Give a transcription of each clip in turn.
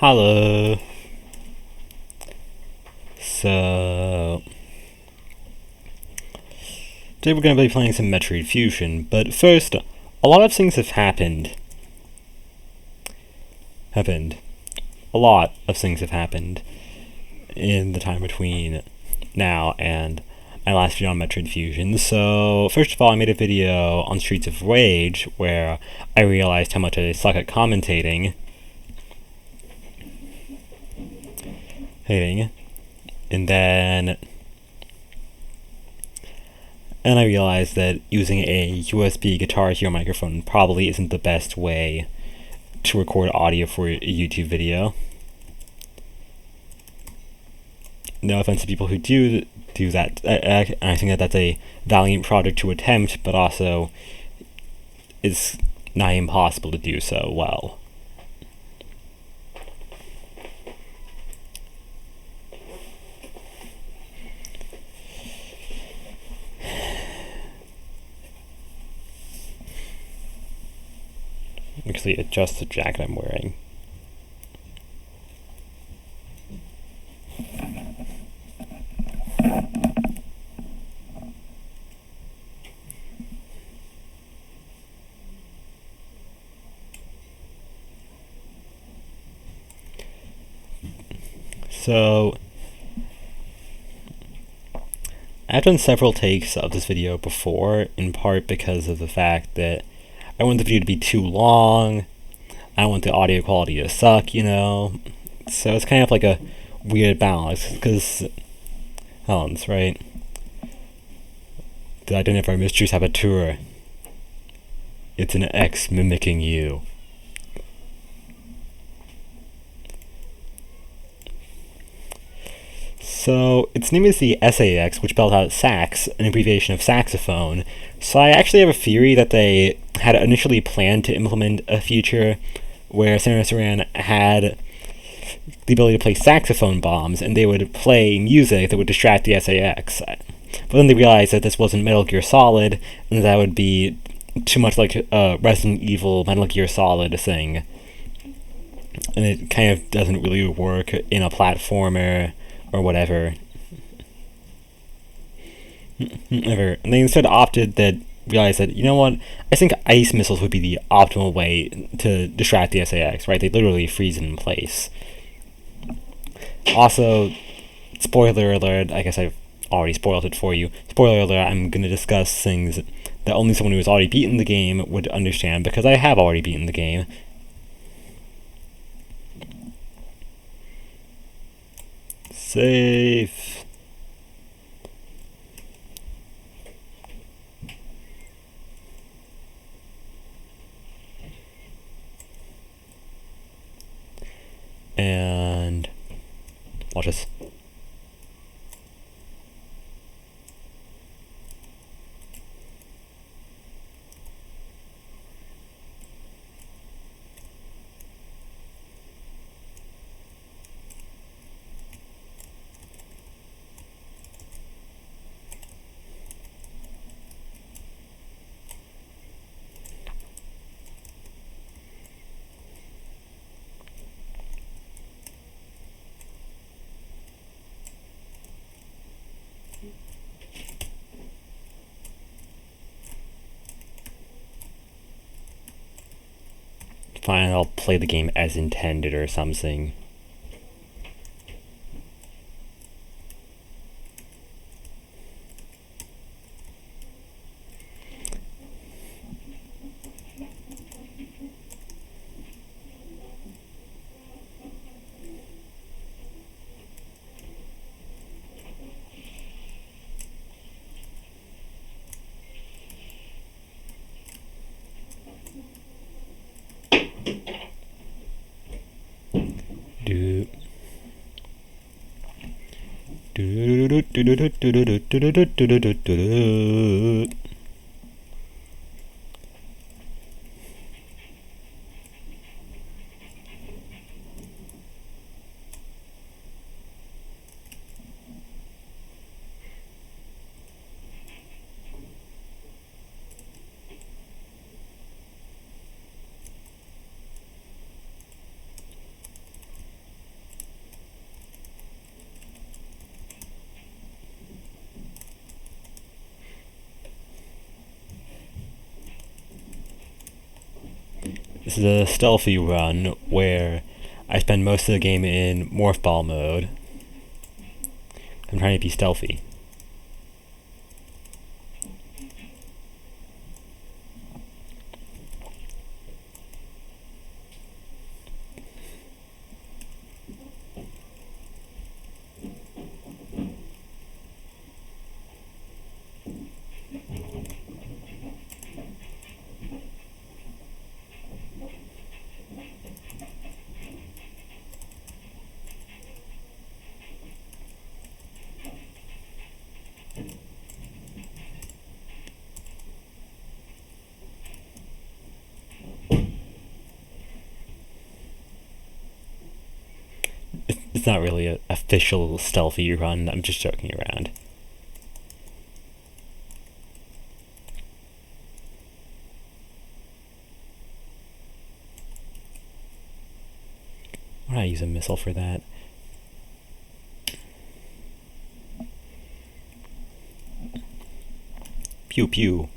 Hello. So today we're going to be playing some Metroid Fusion, but first, a lot of things have happened. A lot of things have happened in the time between now and my last video on Metroid Fusion. So, first of all, I made a video on Streets of Rage where I realized how much I suck at commentating. And then I realized that using a USB Guitar Hero microphone probably isn't the best way to record audio for a YouTube video. No offense to people who do that. I think that that's a valiant project to attempt, but also it's not impossible to do so well. Actually, adjust the jacket I'm wearing. So, I've done several takes of this video before, in part because of the fact that I want the video to be too long, I don't want the audio quality to suck, you know, so it's kind of like a weird balance, because, Helen's right? The identifier mystery saboteur. It's an X mimicking you. So, its name is the SAX, which spells out sax, an abbreviation of saxophone. So I actually have a theory that they had initially planned to implement a feature where Samus Aran had the ability to play saxophone bombs, and they would play music that would distract the SAX. But then they realized that this wasn't Metal Gear Solid, and that would be too much like a Resident Evil Metal Gear Solid thing. And it kind of doesn't really work in a platformer or whatever. And they instead realized that, you know what, I think ice missiles would be the optimal way to distract the SAX, right? They literally freeze in place. Also, spoiler alert, I guess I've already spoiled it for you. Spoiler alert, I'm going to discuss things that only someone who has already beaten the game would understand, because I have already beaten the game. Safe. And watch this. Fine, I'll play the game as intended or something. This is a stealthy run where I spend most of the game in morph ball mode. I'm trying to be stealthy. It's not really an official stealthy run, I'm just joking around. Why don't I use a missile for that? Pew pew.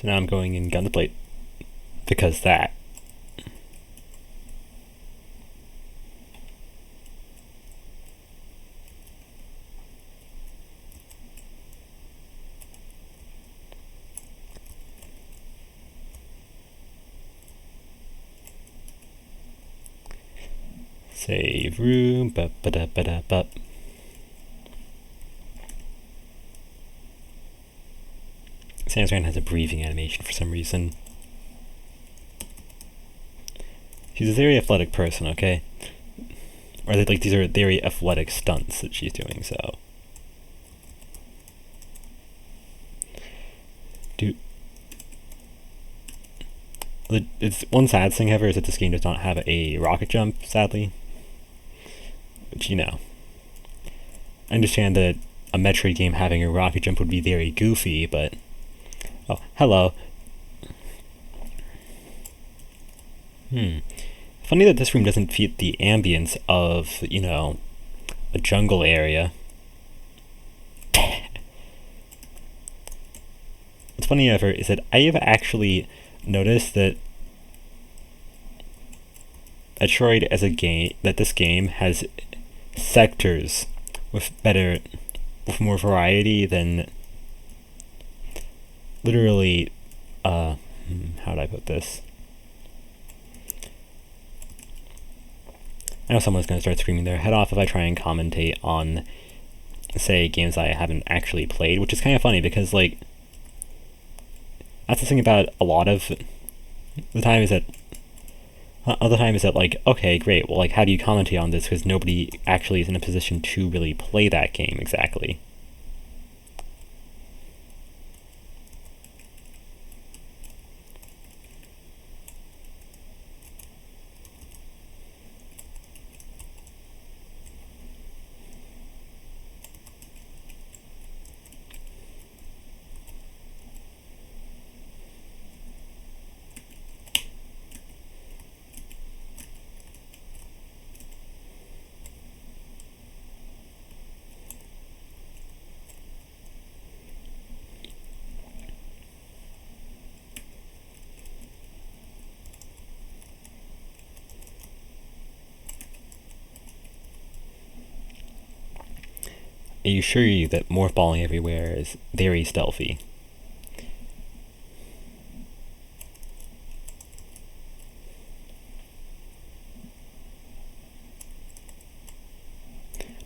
So now I'm going in gun to plate. Because that. Save room. Bup. Sansran has a breathing animation for some reason. She's a very athletic person, okay? Or like these are very athletic stunts that she's doing, so. It's one sad thing ever is that this game does not have a rocket jump, sadly. Which, you know. I understand that a Metroid game having a rocket jump would be very goofy, but... Oh, hello. Funny that this room doesn't fit the ambience of, you know, a jungle area. What's funny, however, is that I have actually noticed that Metroid as a game, that this game has sectors with more variety than literally, how do I put this? I know someone's going to start screaming their head off if I try and commentate on, say, games I haven't actually played, which is kind of funny because, like, that's the thing about a lot of the time is that other time is that, like, okay, great, well, like, how do you commentate on this because nobody actually is in a position to really play that game exactly. I assure you that morphballing everywhere is very stealthy.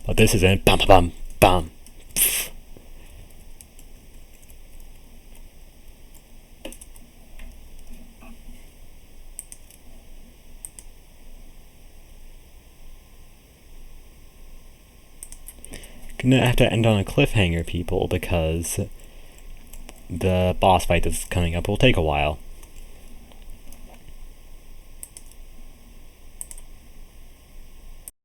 But this isn't. Bum bum bum. Gonna have to end on a cliffhanger, people, because the boss fight that's coming up will take a while.